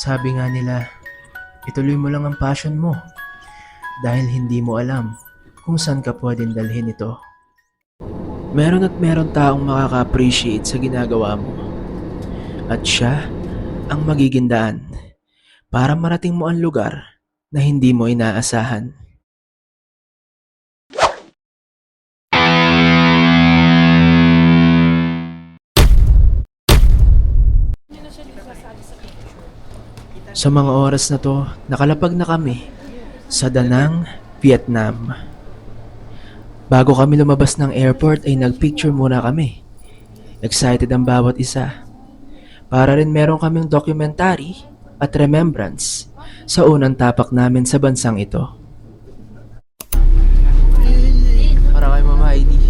Sabi nga nila, ituloy mo lang ang passion mo dahil hindi mo alam kung saan ka pwedeng dalhin ito. Meron at meron taong makaka-appreciate sa ginagawa mo at siya ang magiging daan para marating mo ang lugar na hindi mo inaasahan. Sa mga oras na to, nakalapag na kami sa Da Nang, Vietnam. Bago kami lumabas ng airport ay nagpicture muna kami. Excited ang bawat isa. Para rin meron kaming documentary at remembrance sa unang tapak namin sa bansang ito. Para kay Mama Heidi.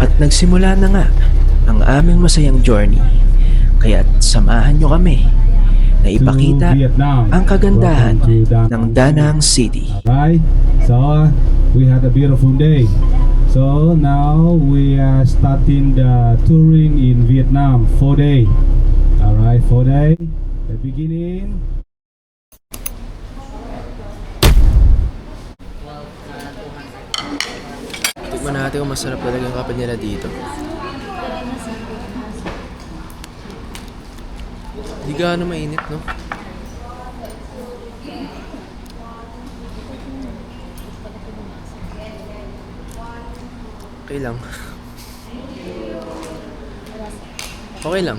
At nagsimula na nga ang aming masayang journey. Kaya't samahan nyo kami na ipakita ang kagandahan ng Da Nang City. Alright, so we had a beautiful day. So now we are starting the touring in Vietnam 4 day. Alright, 4 day. The beginning. Tikman natin kung masarap talaga yung kape nila dito. Di gaano mainit, no? Okay lang. Okay lang.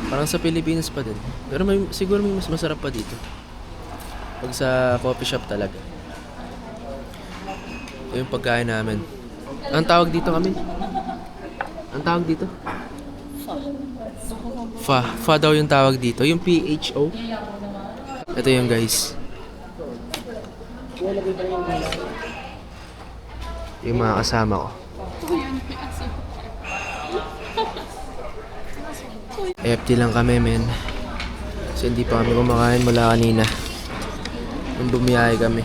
Parang sa Pilipinas pa din. Pero siguro may mas masarap pa dito. Pag sa coffee shop talaga. Ito yung pagkain namin. Ang tawag dito kami? Ang tawag dito? Fa daw yung tawag dito. Yung PHO. Ito yung guys. Yung mga kasama ko. FT lang kami, men. Kasi hindi pa kami kumakain mula kanina. Nung bumiyahe kami.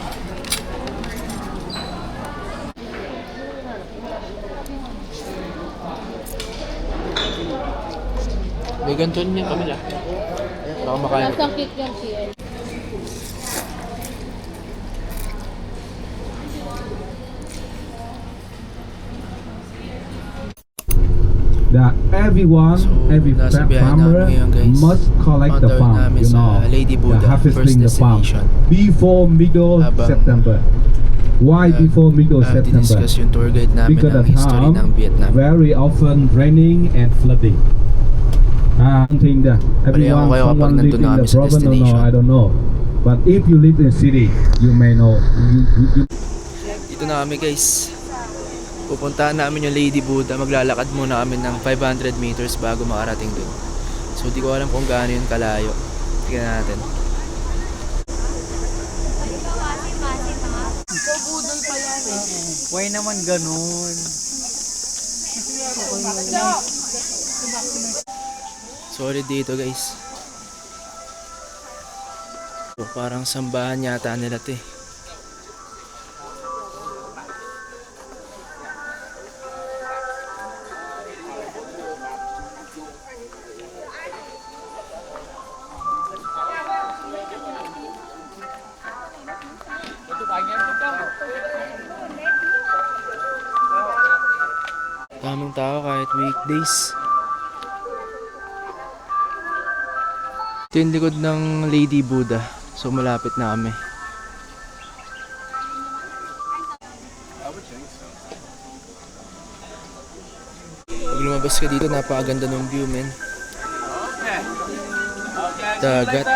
May ganito niya kami lang. Baka makain. Lasang cake yan siya. That everyone, every nasa biyahe farmer namin ngayon, guys. must collect the On the way farm, namin you sa know, Lady the Buddha, harvesting the first farm destination. before middle Habang, September. Why before middle September? Discuss yung tour guide namin Because ng the history ng time Vietnam. very often raining and flooding. Something that everyone, kayo kapag someone live nandun in na the kami sa province, no, destination. I don't know. But if you live in city, you may know. You Dito na kami, guys. Pupuntahan namin yung Lady Buddha. Maglalakad muna kami ng 500 meters bago makarating dun. So di ko alam kung gaano yun kalayo. Tignan natin. Why naman ganun? Solid dito, guys. So, parang sambahan yata nila 'to eh. Daming tao kahit weekdays. Ito yung likod ng Lady Buddha. So malapit na kami. Pag lumabas ka dito, napakaganda ng view, men. Dagat.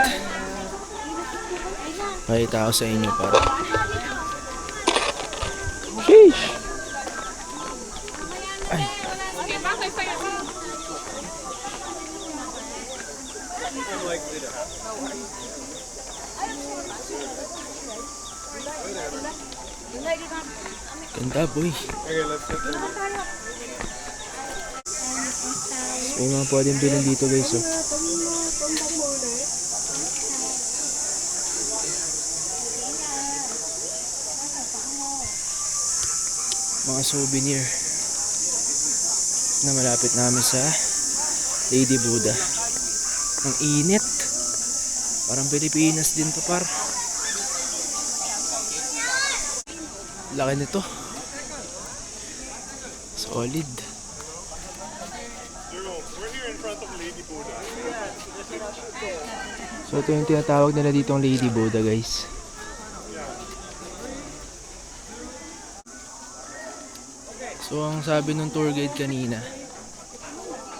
Pakita ko sa inyo para. Sheesh! Ay. Ganda, boy. May mga pwedeng bilhin dito, guys, oh. Mga souvenir. na malapit namin sa Lady Buddha. Ang init. Parang Pilipinas din to, par. Laki nito. Solid. So ito yung tinatawag nila ditong Lady Buddha, guys. So ang sabi ng tour guide kanina,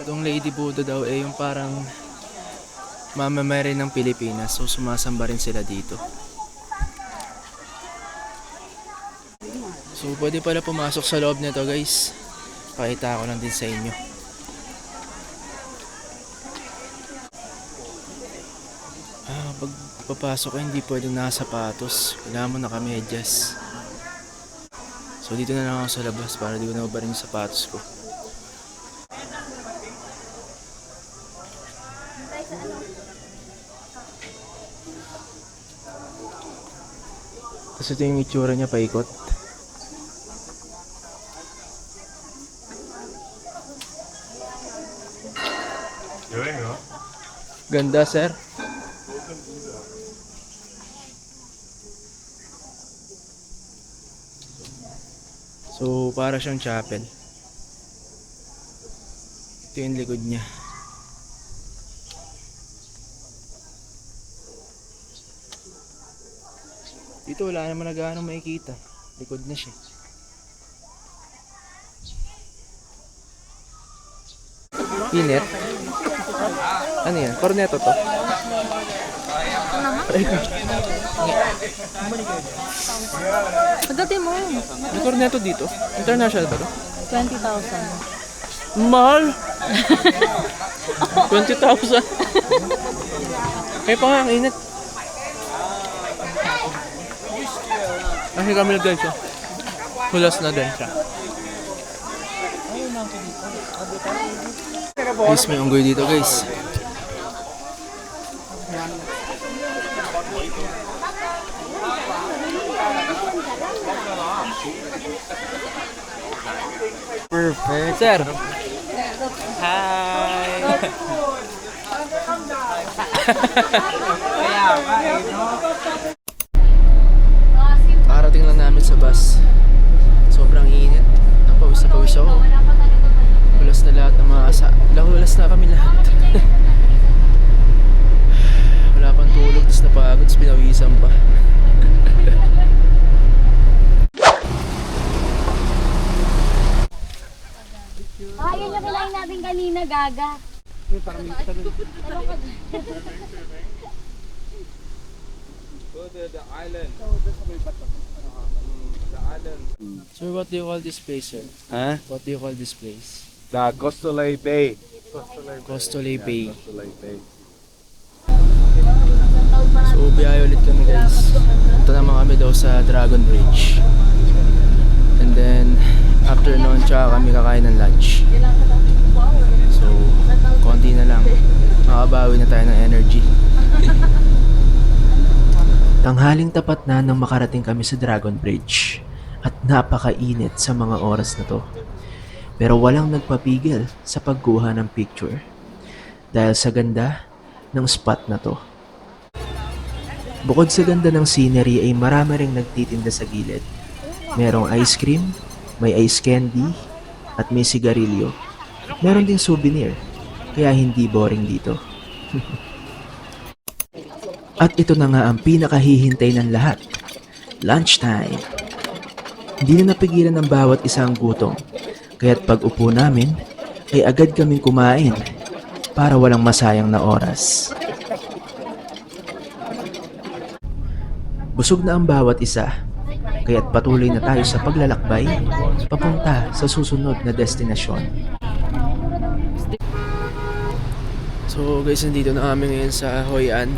itong Lady Buddha daw yung parang Mama Mary ng Pilipinas. So sumasamba rin sila dito. So pwede pala pumasok sa loob nito, guys. Pakita ko lang din sa inyo. Pag papasok ka, hindi pwedeng nakasapatos. Kailangan mo nakamedyas. So dito na lang ako sa labas para di ko na mabarin yung sapatos ko. Tapos ito yung itsura niya paikot. Ganda, sir. So, para siyang chapel. Ito yung likod niya. Dito wala naman na gaano makikita. Likod na siya. Init. Ano yan? Corneto to? Ay, Pagdating mo, may corneto dito? International ba to? 20,000. Mahal! 20,000. Kaya pa nga ang init. Kasi kami na din siya. Hulas na din siya. Guys, may unggoy dito, guys. Perfect. Sir! Hi! Karating lang namin sa bus. Sobrang init. Napawis na pawis ako. Hulas na lahat ng mga hulas na kami lahat. Wala pang tulog, tapos napagod, tapos pinawisan pa. Yun yung kinain natin kanina, Gaga. Sir, what do you call this place, sir? Huh? What do you call this place? The Costolay Bay. Costole Bay. Costolay Bay. So, biyahe ulit kami, guys. Punta naman kami daw sa Dragon Bridge. And then, after noon, tsaka kami kakain ng lunch. So, konti na lang. Makabawi na tayo ng energy. Tanghaling tapat na nang makarating kami sa Dragon Bridge. At napakainit sa mga oras na to. Pero walang nagpapigil sa pagkuha ng picture. Dahil sa ganda ng spot na to. Bukod sa ganda ng scenery ay marami ring nagtitinda sa gilid. Merong ice cream, may ice candy, at may sigarilyo. Meron ding souvenir, kaya hindi boring dito. At ito na nga ang pinakahihintay ng lahat. Lunchtime. Hindi na napigilan ng bawat isang gutom. Kaya't pag upo namin, ay agad kaming kumain para walang masayang na oras. Busog na ang bawat isa, kaya't patuloy na tayo sa paglalakbay papunta sa susunod na destinasyon. So guys, nandito na kami ngayon sa Hoi An.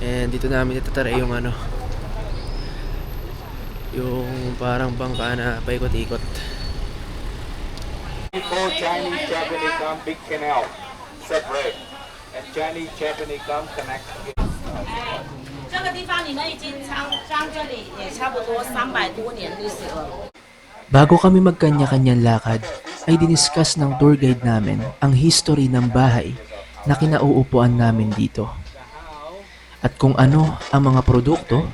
And dito namin itatry yung yung parang bangka na paikot-ikot. Before Chinese Japanese come big canal separate and Chinese Japanese come connect. 这个地方你们已经将这里也差不多300多年历史了。 Bago kami magkanya-kanyang lakad, ay diniscuss ng tour guide namin ang history ng bahay na kinauupuan namin dito at kung ano ang mga produkto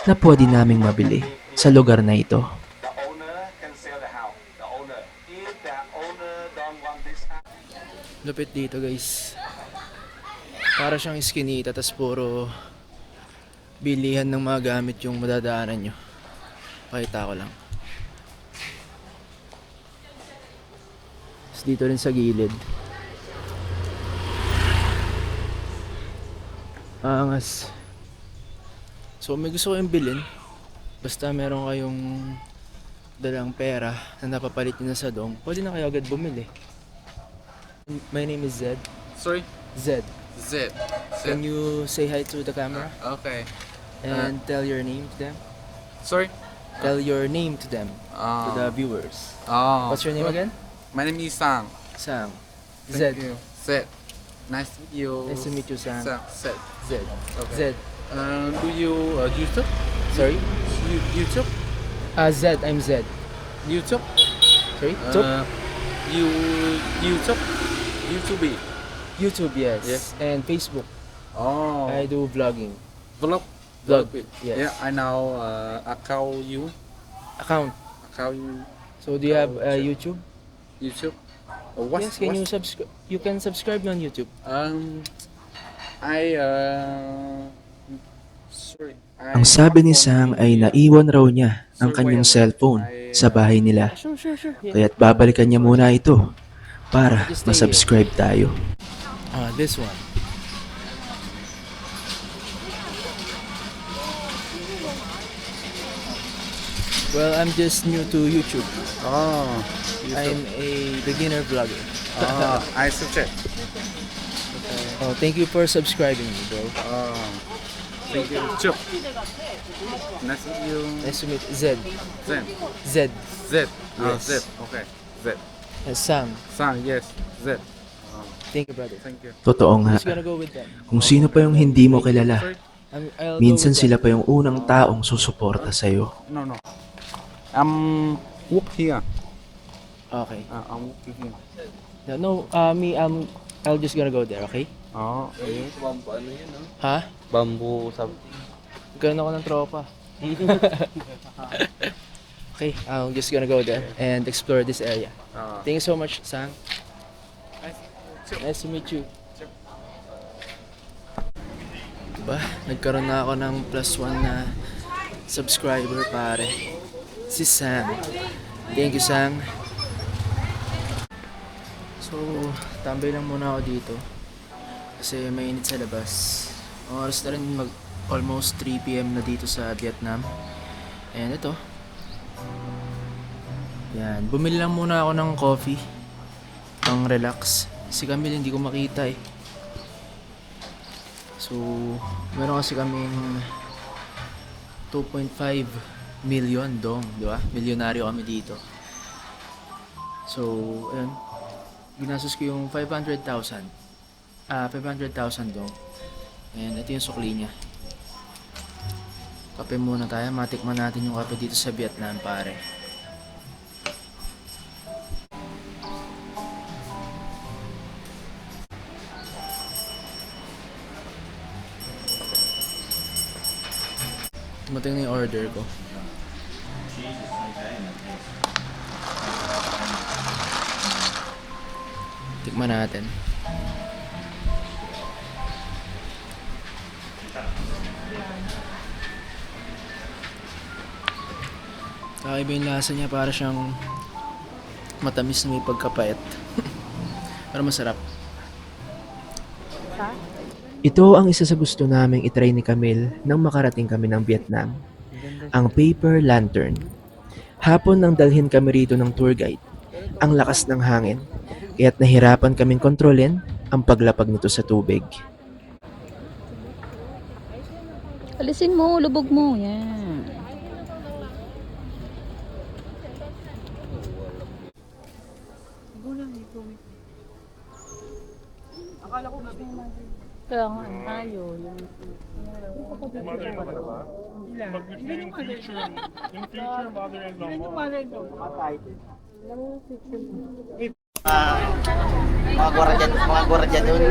na pwede naming mabili sa lugar na ito. The owner can sell the house. The owner. If the owner don't want this house, Lupit dito guys. Para siyang iskinita tas puro bilihan ng mga gamit yung madadaanan nyo. Pakita ko lang. Tas dito rin sa gilid. Angas. So may gusto kayong bilhin. Basta meron kayong dalang pera na napapalit nyo na sa dong, pwede na kayo agad bumili. My name is Zed. Sorry? Zed. Zip. Can you say hi to the camera Okay. and tell your name to them? Sorry? Tell your name to them, to the Oh. viewers. Oh. What's your name again? My name is Sang. Sang. Thank Zed. you. Zed. Nice to meet you. Nice to meet you, Sang. Zed. Zed. Okay. Zed. Do you YouTube? Sorry? YouTube? Zed. I'm Zed. YouTube? Sorry? Tup? YouTube? YouTube. YouTube, yes. Yes. And Facebook. Oh. I do vlogging. Vlog. Vlog. Yes. Yeah, I know. Account you. Account. Account you. So do you have YouTube? YouTube. Yes. Can you subscribe? You can subscribe me on YouTube. I sorry. Ang sabi ni Sang ay naiwan raw niya ang kanyang cellphone sa bahay nila. Sure. Yeah. Kaya't babalikan niya muna ito para Just stay masubscribe tayo. This one. Well, I'm just new to YouTube. Oh. I'm a beginner vlogger. I subscribe. Oh, thank you for subscribing me, bro. Thank you. Chup. Nice to meet you. Nice to meet Zed. Zen. Zed. Zed. Yes. Zed. Okay. Zed. Sam. Sang. Yes. Zed. Thank you, brother. Thank you. Totoo nga. Just gonna go with them. Kung sino pa yung hindi mo kilala, I'll minsan go with sila pa yung unang taong susuporta sa'yo. No. I'm work here. Okay. I'm working here. No, I'll just gonna go there, okay? Oh. Okay. Ha? Bamboo something. Gano'n ako ng tropa. Okay, I'm just gonna go there and explore this area. Thank you so much, Sang. Nice to meet you. Diba? Nagkaroon na ako ng +1 na subscriber, pare. Si Sang. Thank you, Sang. So, tambay lang muna ako dito. Kasi mainit sa labas. Oras na rin almost 3 PM na dito sa Vietnam. And ito. Yan. Bumili lang muna ako ng coffee. Pang relax. Si Camille hindi ko makita eh. So, meron kasi kaming 2.5 million dong, di ba? Milyonaryo kami dito. So, ayun. Ginastos ko yung 500,000. 500,000 dong. And ito yung sukli niya. Kape muna tayo. Matikman natin yung kape dito sa Vietnam, pare. Dumating na yung order ko. Tikman natin. Kakaiba yung lasa niya, para siyang matamis na may pagkapait. Pero masarap. Ito ang isa sa gusto naming itry ni Camille nang makarating kami ng Vietnam. Ang paper lantern. Hapon nang dalhin kami rito ng tour guide. Ang lakas ng hangin, kaya't nahirapan kaming kontrolin ang paglapag nito sa tubig. Alisin mo, lubog mo. Yan. Kaya nga, tayo. Mga gwardiya doon.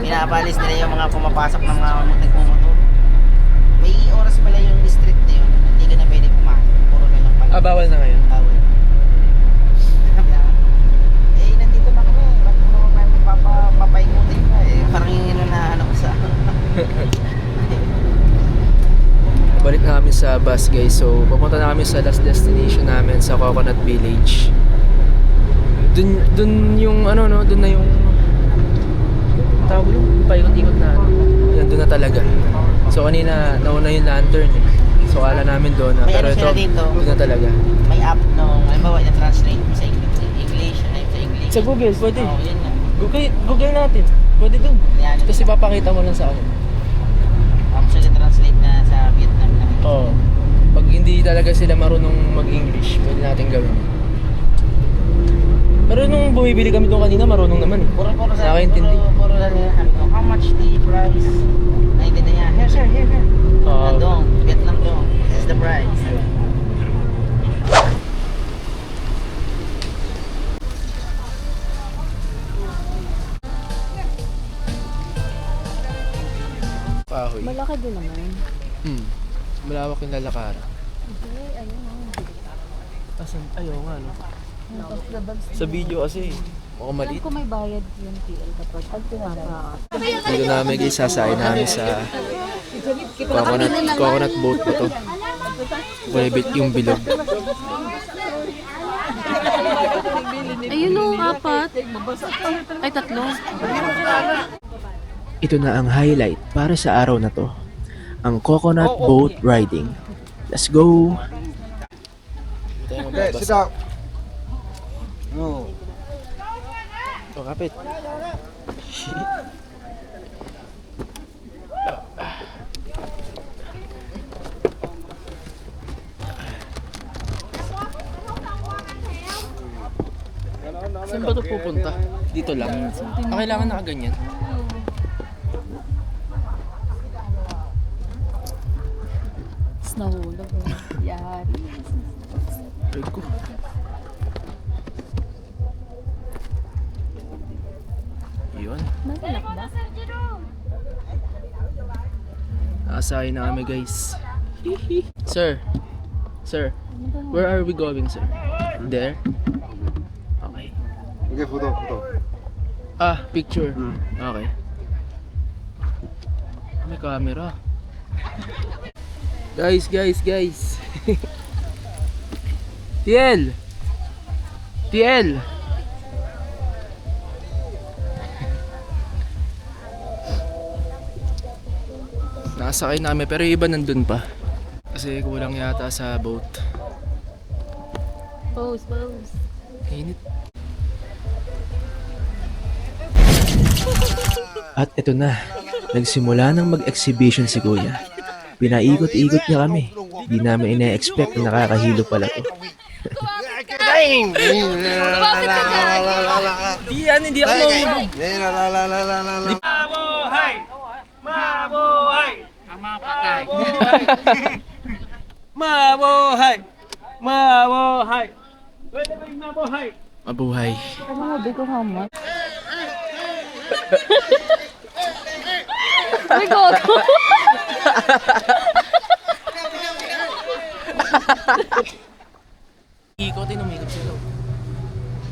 Pinapalis nila yung mga pumapasok ng mga nagmumotor. May oras pala yung street na yun. Hindi ka na pwede pumasok. Puro na lang pala. Ah, bawal na ngayon. Bawal. Nandito na kami. Ba't mo naman namin papaingutin pa eh. Parang yun na ano ko sa... Balik na kami sa bus guys. So, papunta na kami sa last destination namin sa Coconut Village. Dun yung ano no, dun na yung tawag yung paikot-ikot na ano. Yan, dun na talaga. So kanina nauna yung lantern eh. So kala namin doon na. May Pero ano ito, sila dito? dun na talaga. May app nung, halimbawa, na-translate mo sa English, sa English. Sa Google, pwede. Oo, yun nga. Google natin. Pwede dun. Yan. Kasi papakita mo lang sa akin. Actually, translate na sa Vietnam na. Oo. Pag hindi talaga sila marunong mag-English, pwede natin gawin. Pero nung bumibili kami doon kanina, marunong naman eh. Puro Nakakaintindi. Puro lang yan. Sabi ko, how much the price? Naintindihan niya. Here, sir, here. Oo. Dong, Vietnam dong. This is the price. Pahoy. Malaki din naman. Malawak yung lalakara. Okay, ayun. Asan? Ayaw nga no. Sa video kasi, mukhang maliit. Kung may bayad yung TL kapag pinapa. Dito namin guys, sasayin namin sa coconut boat ba to? Kulay yung bilog. Ayun o, apat. Ay, tatlo. Ito na ang highlight para sa araw na to. Ang coconut boat riding. Let's go! Okay, sit down. No. Oh, kapit. Saan ba ito pupunta? Dito lang. Kailangan nakaganyan. Nahulog. Yari. Ay ko. Yun. Nagalak ba? Nakasahin na kami guys. Sir. Sir. Where are we going, sir? There? Okay. Okay, photo. Ah, picture. Okay. May camera. Guys. TL. Nakasakay namin pero yung iba nandun pa. Kasi kulang yata sa boat. Pose. Init. At ito na, nagsimula ng mag-exhibition si Kuya. Pinaikot-ikot niya kami. Di namin ina-expect na nakakahilo pala to. Hindi ako mahulog. Mabuhay. Ano mo, di ko hamat? Ay, gogo! Umikot sila.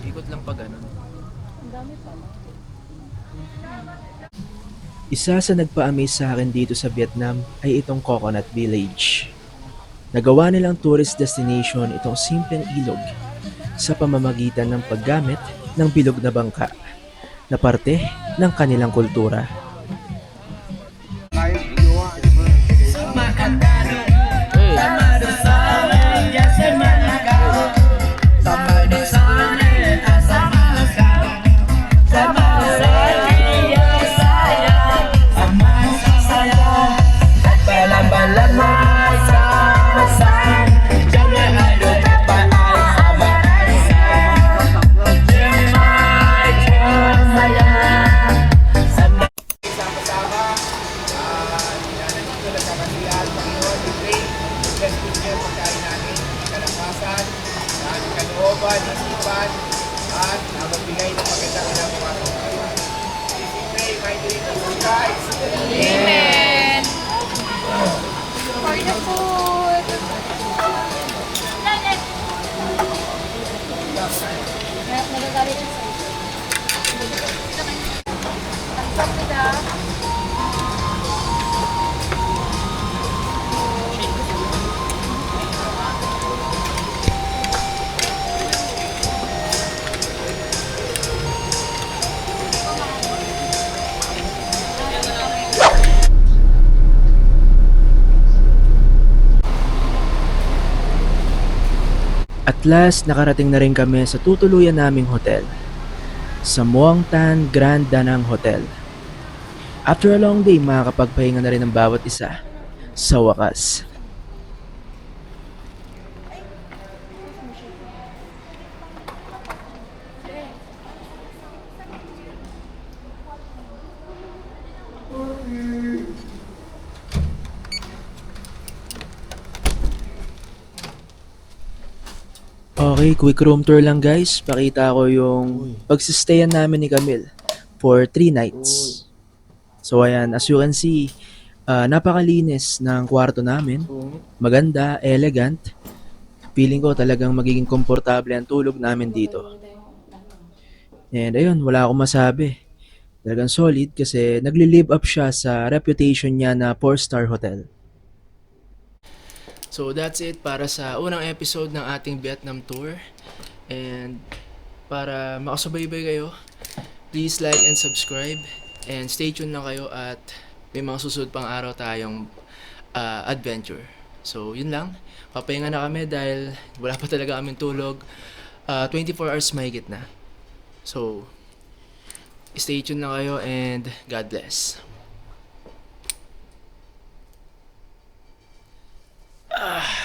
Ikot lang pa ganun. Ang dami pa. Isa sa nagpa-amaze sa akin dito sa Vietnam ay itong Coconut Village. Nagawa nilang tourist destination itong simpleng ilog sa pamamagitan ng paggamit ng bilog na bangka na parte ng kanilang kultura. Pagkain natin, kalakasan, Jehovah nisipan at magbigay ng magandang kinabukasan. Pray, my dear Jesus Christ. Amen! For the food! Nagagalit siya sa'yo. Stop nila. At last, nakarating na rin kami sa tutuluyan naming hotel, sa Muang Tan Grand Danang Hotel. After a long day, makakapagpahinga na rin ang bawat isa. Sa wakas. Okay, quick room tour lang guys. Pakita ko yung pagsistayan namin ni Camille for 3 nights. So ayan, as you can see, napakalinis ng kwarto namin. Maganda, elegant. Feeling ko talagang magiging komportable ang tulog namin dito. And ayun, wala akong masabi. Talagang solid kasi nagli-live up siya sa reputation niya na 4-star hotel. So that's it para sa unang episode ng ating Vietnam tour. And para makasubaybay kayo, please like and subscribe. And stay tuned lang kayo at may mga susunod pang araw tayong adventure. So yun lang, papahinga na kami dahil wala pa talaga kaming tulog. 24 hours mahigit na. So stay tuned lang kayo and God bless. Ah.